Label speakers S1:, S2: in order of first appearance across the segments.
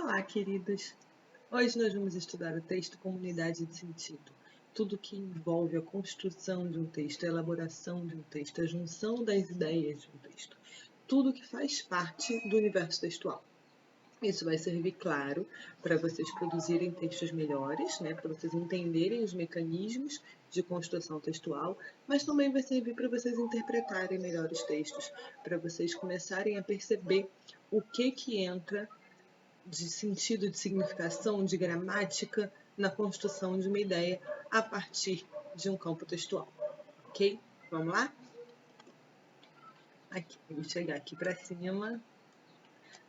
S1: Olá, queridas! Hoje nós vamos estudar o texto Comunidade de Sentido. Tudo que envolve a construção de um texto, a elaboração de um texto, a junção das ideias de um texto. Tudo que faz parte do universo textual. Isso vai servir, claro, para vocês produzirem textos melhores, para vocês entenderem os mecanismos de construção textual, mas também vai servir para vocês interpretarem melhor os textos, para vocês começarem a perceber o que entra de sentido, de significação, de gramática na construção de uma ideia a partir de um campo textual. Ok? Vamos lá? Aqui, vou chegar aqui para cima.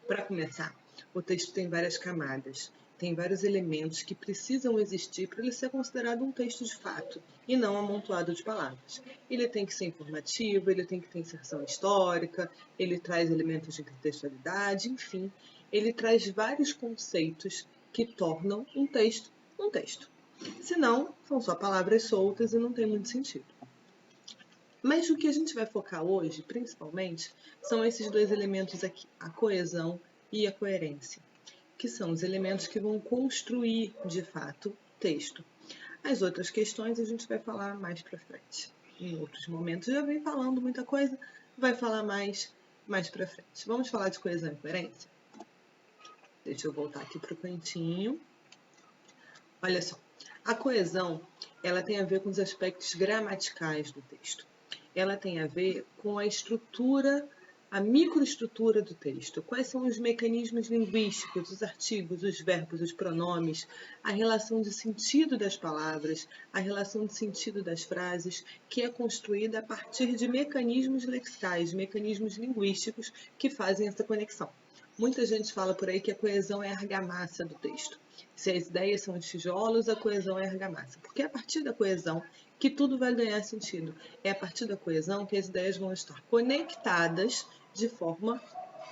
S1: Para começar, o texto tem várias camadas, tem vários elementos que precisam existir para ele ser considerado um texto de fato e não amontoado de palavras. Ele tem que ser informativo, ele tem que ter inserção histórica, ele traz elementos de intertextualidade, enfim, ele traz vários conceitos que tornam um texto um texto. Senão, são só palavras soltas e não tem muito sentido. Mas o que a gente vai focar hoje, principalmente, são esses dois elementos aqui, a coesão e a coerência, que são os elementos que vão construir, de fato, texto. As outras questões a gente vai falar mais para frente. Em outros momentos já vem falando muita coisa, vai falar mais para frente. Vamos falar de coesão e coerência? Deixa eu voltar aqui para o cantinho. Olha só, a coesão, ela tem a ver com os aspectos gramaticais do texto. Ela tem a ver com a estrutura, a microestrutura do texto. Quais são os mecanismos linguísticos, os artigos, os verbos, os pronomes, a relação de sentido das palavras, a relação de sentido das frases, que é construída a partir de mecanismos lexicais, mecanismos linguísticos que fazem essa conexão. Muita gente fala por aí que a coesão é a argamassa do texto. Se as ideias são tijolos, a coesão é a argamassa. Porque é a partir da coesão que tudo vai ganhar sentido. É a partir da coesão que as ideias vão estar conectadas de forma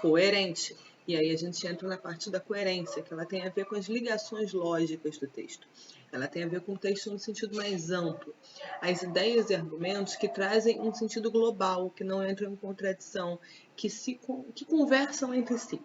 S1: coerente. E aí a gente entra na parte da coerência, que ela tem a ver com as ligações lógicas do texto. Ela tem a ver com o texto no sentido mais amplo. As ideias e argumentos que trazem um sentido global, que não entram em contradição, que conversam entre si.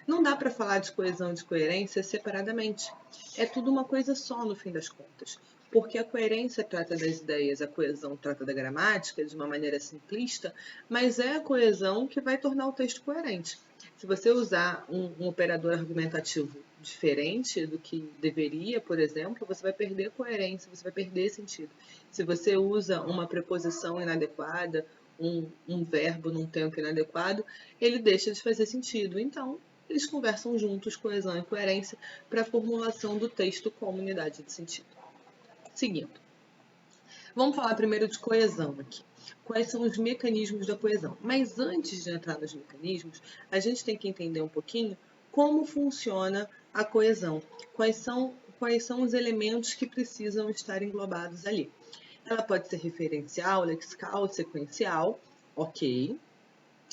S1: Não dá para falar de coesão e de coerência separadamente. É tudo uma coisa só, no fim das contas. Porque a coerência trata das ideias, a coesão trata da gramática de uma maneira simplista, mas é a coesão que vai tornar o texto coerente. Se você usar um operador argumentativo diferente do que deveria, por exemplo, você vai perder coerência, você vai perder sentido. Se você usa uma preposição inadequada, um verbo num tempo inadequado, ele deixa de fazer sentido. Então, eles conversam juntos, coesão e coerência, para a formulação do texto como unidade de sentido. Seguindo. Vamos falar primeiro de coesão aqui. Quais são os mecanismos da coesão? Mas antes de entrar nos mecanismos, a gente tem que entender um pouquinho como funciona a coesão. Quais são os elementos que precisam estar englobados ali. Ela pode ser referencial, lexical, sequencial, ok.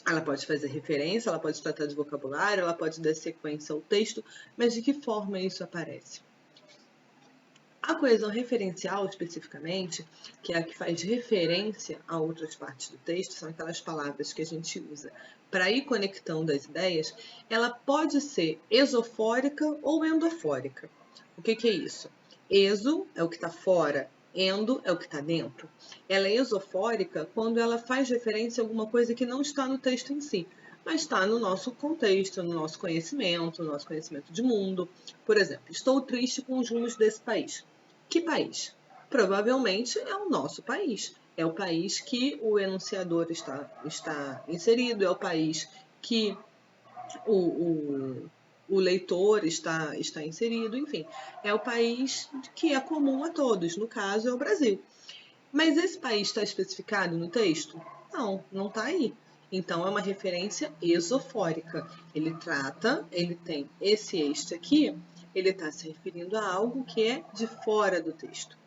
S1: Ela pode fazer referência, ela pode tratar de vocabulário, ela pode dar sequência ao texto, mas de que forma isso aparece? A coesão referencial, especificamente, que é a que faz referência a outras partes do texto, são aquelas palavras que a gente usa para ir conectando as ideias, ela pode ser esofórica ou endofórica. O que é isso? Eso é o que está fora, endo é o que está dentro. Ela é esofórica quando ela faz referência a alguma coisa que não está no texto em si, mas está no nosso contexto, no nosso conhecimento de mundo. Por exemplo, estou triste com os rumos desse país. Que país? Provavelmente é o nosso país. É o país que o enunciador está inserido, é o país que o leitor está inserido, enfim. É o país que é comum a todos, no caso é o Brasil. Mas esse país está especificado no texto? Não, não está aí. Então, é uma referência esofórica. Ele tem este aqui, ele está se referindo a algo que é de fora do texto.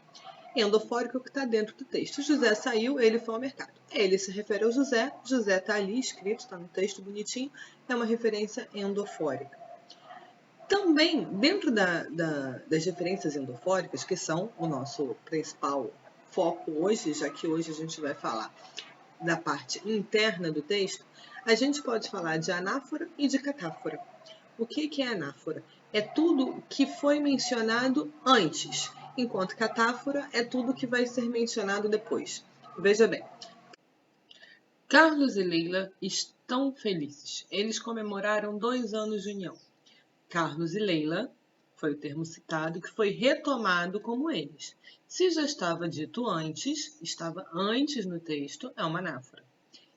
S1: Endofórico é o que está dentro do texto. José saiu, ele foi ao mercado. Ele se refere ao José, José está ali escrito, está no texto bonitinho, é uma referência endofórica. Também, dentro das referências endofóricas, que são o nosso principal foco hoje, já que hoje a gente vai falar da parte interna do texto, a gente pode falar de anáfora e de catáfora. O que é anáfora? É tudo que foi mencionado antes, enquanto catáfora é tudo que vai ser mencionado depois. Veja bem, Carlos e Leila estão felizes. Eles comemoraram 2 anos de união. Carlos e Leila foi o termo citado que foi retomado como eles. Se já estava dito antes, estava antes no texto, é uma anáfora.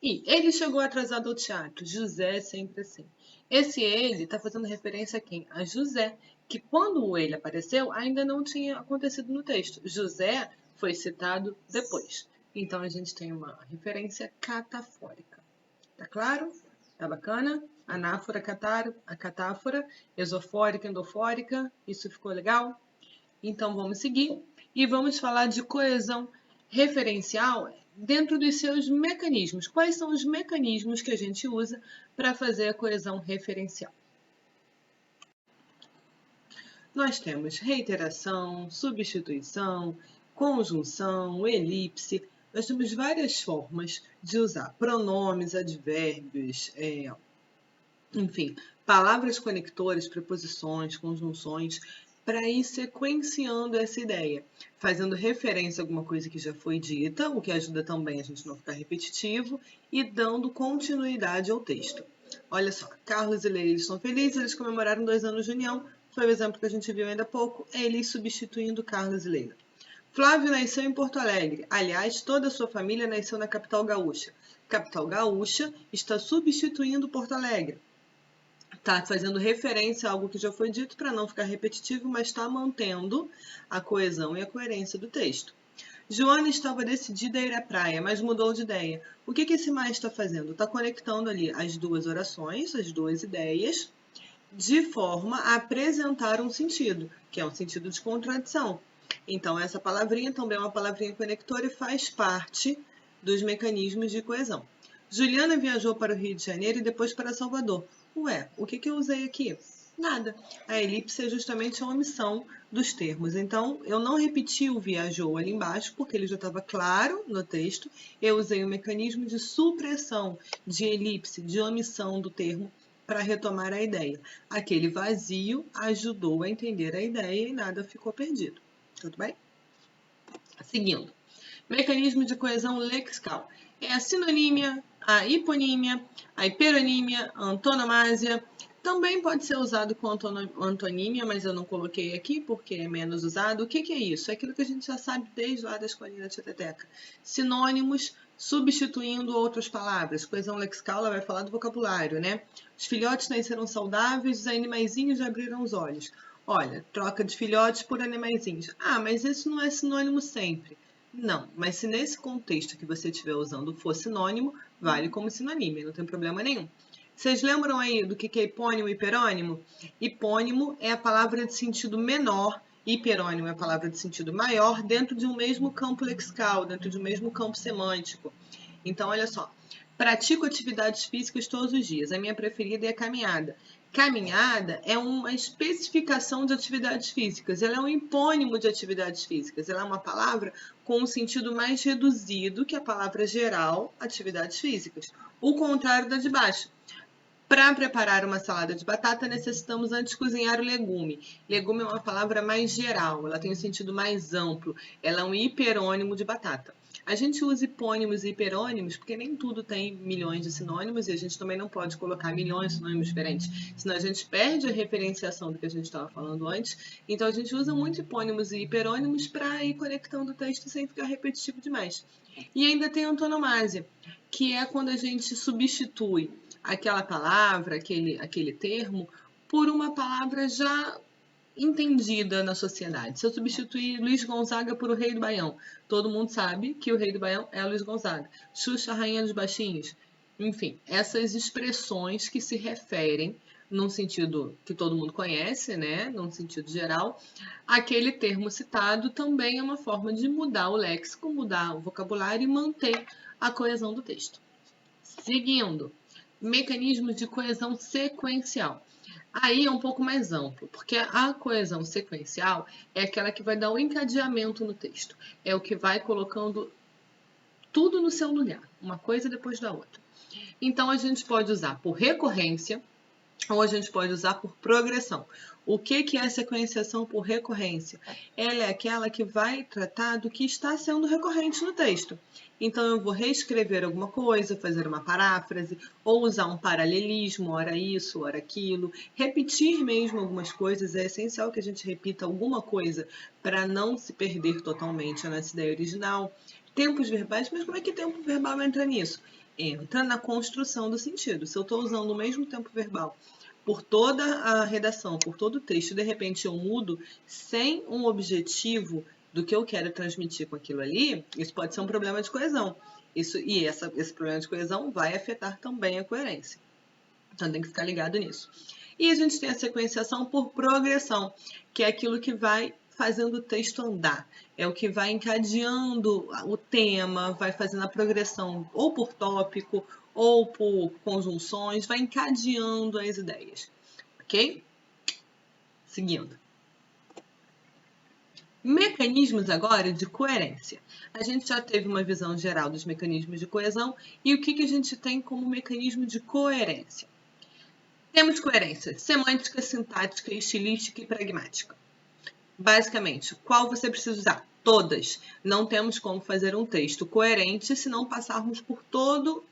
S1: E ele chegou atrasado ao teatro. José é sempre assim. Esse ele está fazendo referência a quem? A José, que quando o ele apareceu ainda não tinha acontecido no texto. José foi citado depois. Então a gente tem uma referência catafórica. Tá claro? Tá bacana? Anáfora, a catáfora, exofórica, endofórica. Isso ficou legal? Então vamos seguir e vamos falar de coesão referencial dentro dos seus mecanismos. Quais são os mecanismos que a gente usa para fazer a coesão referencial? Nós temos reiteração, substituição, conjunção, elipse. Nós temos várias formas de usar pronomes, advérbios, enfim, palavras conectoras, preposições, conjunções, para ir sequenciando essa ideia, fazendo referência a alguma coisa que já foi dita, o que ajuda também a gente não ficar repetitivo, e dando continuidade ao texto. Olha só, Carlos e Leila estão felizes, eles comemoraram 2 anos de união, foi o exemplo que a gente viu ainda há pouco, eles substituindo Carlos e Leila. Flávio nasceu em Porto Alegre. Aliás, toda a sua família nasceu na capital gaúcha. Capital gaúcha está substituindo Porto Alegre. Está fazendo referência a algo que já foi dito para não ficar repetitivo, mas está mantendo a coesão e a coerência do texto. Joana estava decidida a ir à praia, mas mudou de ideia. O que esse mais está fazendo? Está conectando ali as duas orações, as duas ideias, de forma a apresentar um sentido, que é um sentido de contradição. Então, essa palavrinha também é uma palavrinha conectora e faz parte dos mecanismos de coesão. Juliana viajou para o Rio de Janeiro e depois para Salvador. Ué, o que eu usei aqui? Nada. A elipse é justamente a omissão dos termos. Então, eu não repeti o viajou ali embaixo, porque ele já estava claro no texto. Eu usei o mecanismo de supressão, de elipse, de omissão do termo, para retomar a ideia. Aquele vazio ajudou a entender a ideia e nada ficou perdido. Tudo bem? Seguindo. Mecanismo de coesão lexical. É a sinonímia, a hiponímia, a hiperonímia, a antonomásia. Também pode ser usado com antonímia, mas eu não coloquei aqui porque é menos usado. O que é isso? É aquilo que a gente já sabe desde lá da escolinha tieteteca. Sinônimos substituindo outras palavras. Coesão lexical, ela vai falar do vocabulário, né? Os filhotes nasceram saudáveis, os animaizinhos abriram os olhos. Olha, troca de filhotes por animaizinhos. Ah, mas isso não é sinônimo sempre. Não, mas se nesse contexto que você estiver usando for sinônimo, vale como sinonímia, não tem problema nenhum. Vocês lembram aí do que é hipônimo e hiperônimo? Hipônimo é a palavra de sentido menor, hiperônimo é a palavra de sentido maior, dentro de um mesmo campo lexical, dentro de um mesmo campo semântico. Então, olha só, pratico atividades físicas todos os dias. A minha preferida é a caminhada. Caminhada é uma especificação de atividades físicas, ela é um hipônimo de atividades físicas, ela é uma palavra com um sentido mais reduzido que a palavra geral, atividades físicas. O contrário da de baixo. Para preparar uma salada de batata, necessitamos antes cozinhar o legume. Legume é uma palavra mais geral, ela tem um sentido mais amplo, ela é um hiperônimo de batata. A gente usa hipônimos e hiperônimos porque nem tudo tem milhões de sinônimos e a gente também não pode colocar milhões de sinônimos diferentes, senão a gente perde a referenciação do que a gente estava falando antes. Então a gente usa muito hipônimos e hiperônimos para ir conectando o texto sem ficar repetitivo demais. E ainda tem antonomásia, que é quando a gente substitui aquela palavra, aquele termo, por uma palavra já entendida na sociedade. Se eu substituir Luiz Gonzaga por o Rei do Baião, todo mundo sabe que o Rei do Baião é Luiz Gonzaga. Xuxa, Rainha dos Baixinhos. Enfim, essas expressões que se referem num sentido que todo mundo conhece, né, num sentido geral, aquele termo citado também é uma forma de mudar o léxico, mudar o vocabulário e manter a coesão do texto. Seguindo, mecanismos de coesão sequencial. Aí é um pouco mais amplo, porque a coesão sequencial é aquela que vai dar o encadeamento no texto. É o que vai colocando tudo no seu lugar, uma coisa depois da outra. Então, a gente pode usar por recorrência, ou a gente pode usar por progressão. O que é a sequenciação por recorrência? Ela é aquela que vai tratar do que está sendo recorrente no texto. Então, eu vou reescrever alguma coisa, fazer uma paráfrase, ou usar um paralelismo, ora isso, ora aquilo. Repetir mesmo algumas coisas, é essencial que a gente repita alguma coisa para não se perder totalmente nessa ideia original. Tempos verbais, mas como é que tempo verbal entra nisso? Entra na construção do sentido. Se eu estou usando o mesmo tempo verbal por toda a redação, por todo o texto, de repente eu mudo sem um objetivo do que eu quero transmitir com aquilo ali, isso pode ser um problema de coesão. Esse problema de coesão vai afetar também a coerência. Então tem que ficar ligado nisso. E a gente tem a sequenciação por progressão, que é aquilo que vai fazendo o texto andar. É o que vai encadeando o tema, vai fazendo a progressão ou por tópico ou por conjunções, vai encadeando as ideias. Ok? Seguindo. Mecanismos agora de coerência. A gente já teve uma visão geral dos mecanismos de coesão e o que a gente tem como mecanismo de coerência? Temos coerência semântica, sintática, estilística e pragmática. Basicamente, qual você precisa usar? Todas. Não temos como fazer um texto coerente se não passarmos por todos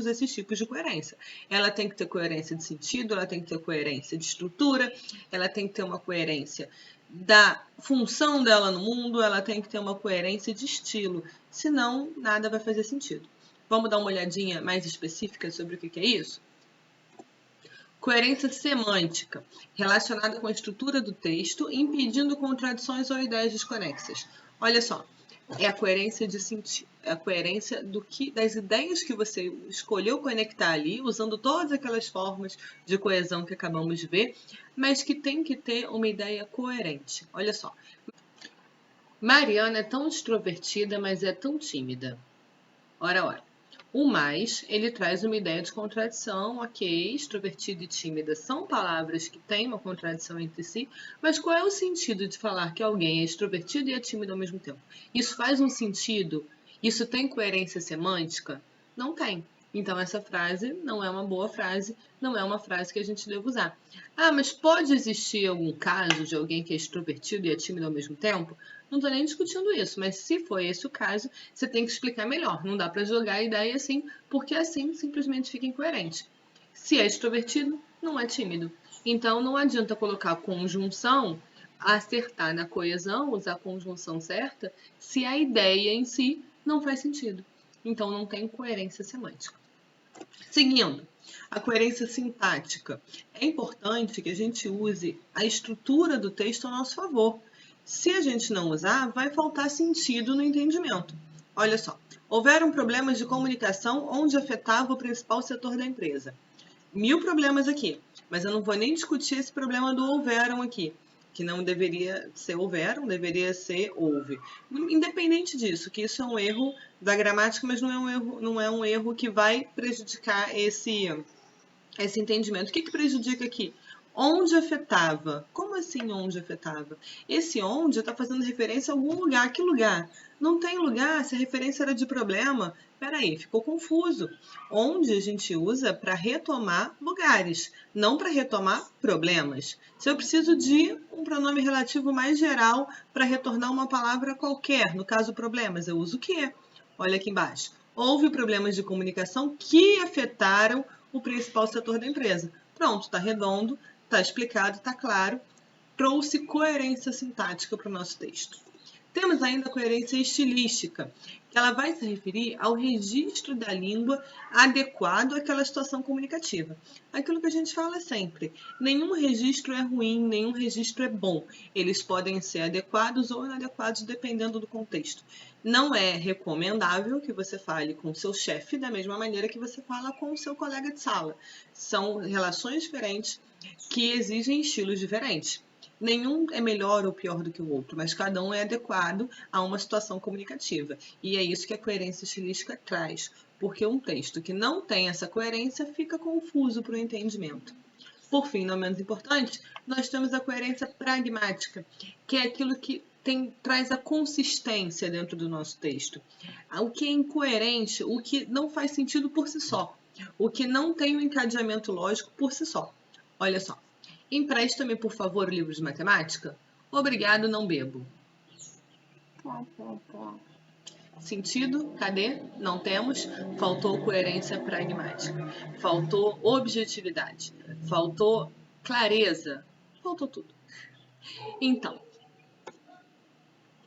S1: esses tipos de coerência. Ela tem que ter coerência de sentido, ela tem que ter coerência de estrutura, ela tem que ter uma coerência da função dela no mundo, ela tem que ter uma coerência de estilo, senão nada vai fazer sentido. Vamos dar uma olhadinha mais específica sobre o que é isso? Coerência semântica, relacionada com a estrutura do texto, impedindo contradições ou ideias desconexas. Olha só, é a coerência de sentido, é a coerência das ideias que você escolheu conectar ali, usando todas aquelas formas de coesão que acabamos de ver, mas que tem que ter uma ideia coerente. Olha só, Mariana é tão extrovertida, mas é tão tímida. Ora, ora. O mais, ele traz uma ideia de contradição, ok, extrovertida e tímida são palavras que têm uma contradição entre si, mas qual é o sentido de falar que alguém é extrovertido e é tímido ao mesmo tempo? Isso faz um sentido? Isso tem coerência semântica? Não tem. Então, essa frase não é uma boa frase, não é uma frase que a gente deve usar. Ah, mas pode existir algum caso de alguém que é extrovertido e é tímido ao mesmo tempo? Não estou nem discutindo isso, mas se foi esse o caso, você tem que explicar melhor. Não dá para jogar a ideia assim, porque assim simplesmente fica incoerente. Se é extrovertido, não é tímido. Então não adianta colocar conjunção, acertar na coesão, usar a conjunção certa, se a ideia em si não faz sentido. Então não tem coerência semântica. Seguindo, a coerência sintática. É importante que a gente use a estrutura do texto a nosso favor. Se a gente não usar, vai faltar sentido no entendimento. Olha só, houveram problemas de comunicação onde afetava o principal setor da empresa. 1000 problemas aqui, mas eu não vou nem discutir esse problema do houveram aqui, que não deveria ser houveram, deveria ser houve. Independente disso, que isso é um erro da gramática, mas não é um erro que vai prejudicar esse entendimento. O que prejudica aqui? Onde afetava? Como assim onde afetava? Esse onde está fazendo referência a algum lugar. Que lugar? Não tem lugar, se a referência era de problema. Peraí, ficou confuso. Onde a gente usa para retomar lugares, não para retomar problemas. Se eu preciso de um pronome relativo mais geral para retornar uma palavra qualquer, no caso problemas, eu uso o que? Olha aqui embaixo. Houve problemas de comunicação que afetaram o principal setor da empresa. Pronto, está redondo, está explicado, está claro. Trouxe coerência sintática para o nosso texto. Temos ainda a coerência estilística, que ela vai se referir ao registro da língua adequado àquela situação comunicativa. Aquilo que a gente fala sempre, nenhum registro é ruim, nenhum registro é bom. Eles podem ser adequados ou inadequados dependendo do contexto. Não é recomendável que você fale com o seu chefe da mesma maneira que você fala com o seu colega de sala. São relações diferentes que exigem estilos diferentes. Nenhum é melhor ou pior do que o outro, mas cada um é adequado a uma situação comunicativa. E é isso que a coerência estilística traz, porque um texto que não tem essa coerência fica confuso para o entendimento. Por fim, não menos importante, nós temos a coerência pragmática, que é aquilo que traz a consistência dentro do nosso texto. O que é incoerente, o que não faz sentido por si só. O que não tem um encadeamento lógico por si só. Olha só. Empresta-me, por favor, o livro de matemática? Obrigado, não bebo. Sentido? Cadê? Não temos. Faltou coerência pragmática. Faltou objetividade. Faltou clareza. Faltou tudo. Então,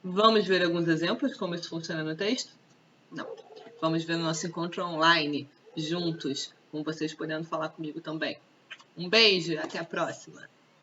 S1: vamos ver alguns exemplos de como isso funciona no texto? Não. Vamos ver no nosso encontro online, juntos, com vocês podendo falar comigo também. Um beijo e até a próxima!